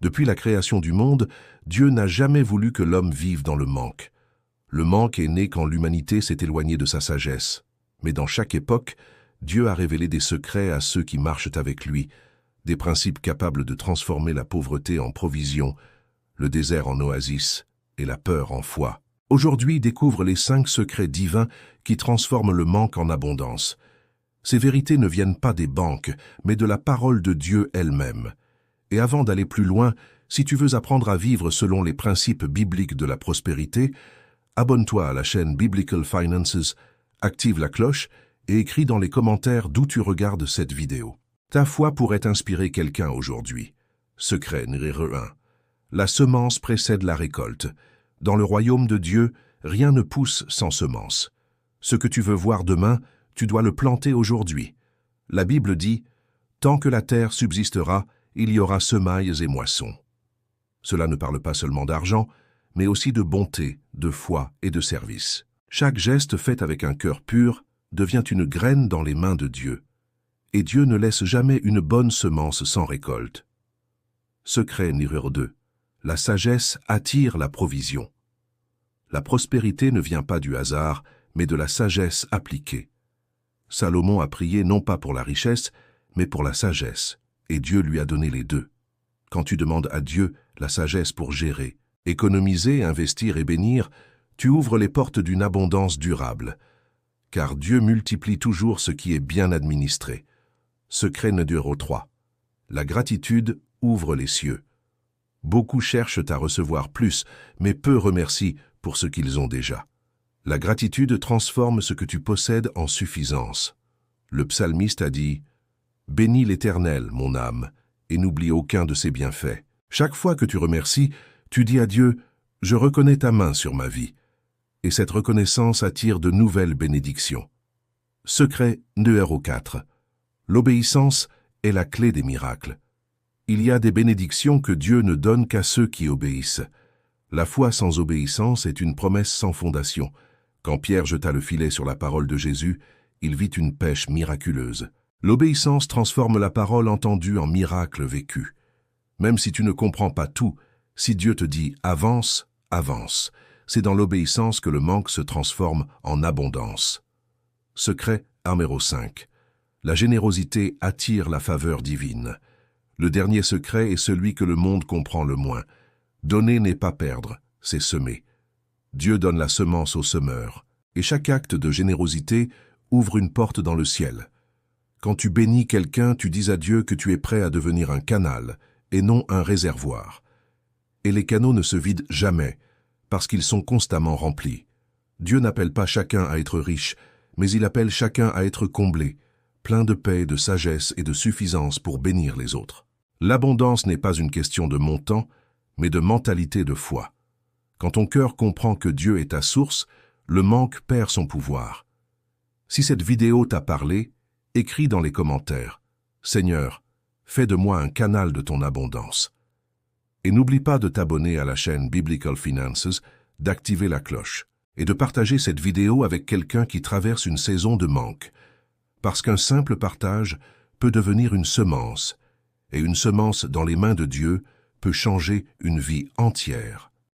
Depuis la création du monde, Dieu n'a jamais voulu que l'homme vive dans le manque. Le manque est né quand l'humanité s'est éloignée de sa sagesse. Mais dans chaque époque, Dieu a révélé des secrets à ceux qui marchent avec lui, des principes capables de transformer la pauvreté en provision, le désert en oasis et la peur en foi. Aujourd'hui, découvre les 5 secrets divins qui transforment le manque en abondance. Ces vérités ne viennent pas des banques, mais de la parole de Dieu elle-même. Et avant d'aller plus loin, si tu veux apprendre à vivre selon les principes bibliques de la prospérité, abonne-toi à la chaîne Biblical Finances, active la cloche et écris dans les commentaires d'où tu regardes cette vidéo. Ta foi pourrait inspirer quelqu'un aujourd'hui. Secret numéro 1. La semence précède la récolte. Dans le royaume de Dieu, rien ne pousse sans semence. Ce que tu veux voir demain, tu dois le planter aujourd'hui. La Bible dit « Tant que la terre subsistera, il y aura semailles et moissons ». Cela ne parle pas seulement d'argent, mais aussi de bonté, de foi et de service. Chaque geste fait avec un cœur pur devient une graine dans les mains de Dieu. Et Dieu ne laisse jamais une bonne semence sans récolte. Secret numéro 2. La sagesse attire la provision. La prospérité ne vient pas du hasard, mais de la sagesse appliquée. Salomon a prié non pas pour la richesse, mais pour la sagesse, et Dieu lui a donné les deux. Quand tu demandes à Dieu la sagesse pour gérer, économiser, investir et bénir, tu ouvres les portes d'une abondance durable. Car Dieu multiplie toujours ce qui est bien administré. Secret numéro 3. La gratitude ouvre les cieux. Beaucoup cherchent à recevoir plus, mais peu remercient pour ce qu'ils ont déjà. La gratitude transforme ce que tu possèdes en suffisance. Le psalmiste a dit « Bénis l'Éternel, mon âme, et n'oublie aucun de ses bienfaits. » Chaque fois que tu remercies, tu dis à Dieu « Je reconnais ta main sur ma vie. » Et cette reconnaissance attire de nouvelles bénédictions. Secret numéro 4. L'obéissance est la clé des miracles. Il y a des bénédictions que Dieu ne donne qu'à ceux qui obéissent. La foi sans obéissance est une promesse sans fondation. Quand Pierre jeta le filet sur la parole de Jésus, il vit une pêche miraculeuse. L'obéissance transforme la parole entendue en miracle vécu. Même si tu ne comprends pas tout, si Dieu te dit « avance », avance. C'est dans l'obéissance que le manque se transforme en abondance. Secret numéro 5. La générosité attire la faveur divine. Le dernier secret est celui que le monde comprend le moins. Donner n'est pas perdre, c'est semer. Dieu donne la semence au semeur, et chaque acte de générosité ouvre une porte dans le ciel. Quand tu bénis quelqu'un, tu dis à Dieu que tu es prêt à devenir un canal, et non un réservoir. Et les canaux ne se vident jamais, parce qu'ils sont constamment remplis. Dieu n'appelle pas chacun à être riche, mais il appelle chacun à être comblé, plein de paix, de sagesse et de suffisance pour bénir les autres. L'abondance n'est pas une question de montant, mais de mentalité de foi. Quand ton cœur comprend que Dieu est ta source, le manque perd son pouvoir. Si cette vidéo t'a parlé, écris dans les commentaires « Seigneur, fais de moi un canal de ton abondance ». Et n'oublie pas de t'abonner à la chaîne Biblical Finances, d'activer la cloche et de partager cette vidéo avec quelqu'un qui traverse une saison de manque. Parce qu'un simple partage peut devenir une semence, et une semence dans les mains de Dieu peut changer une vie entière.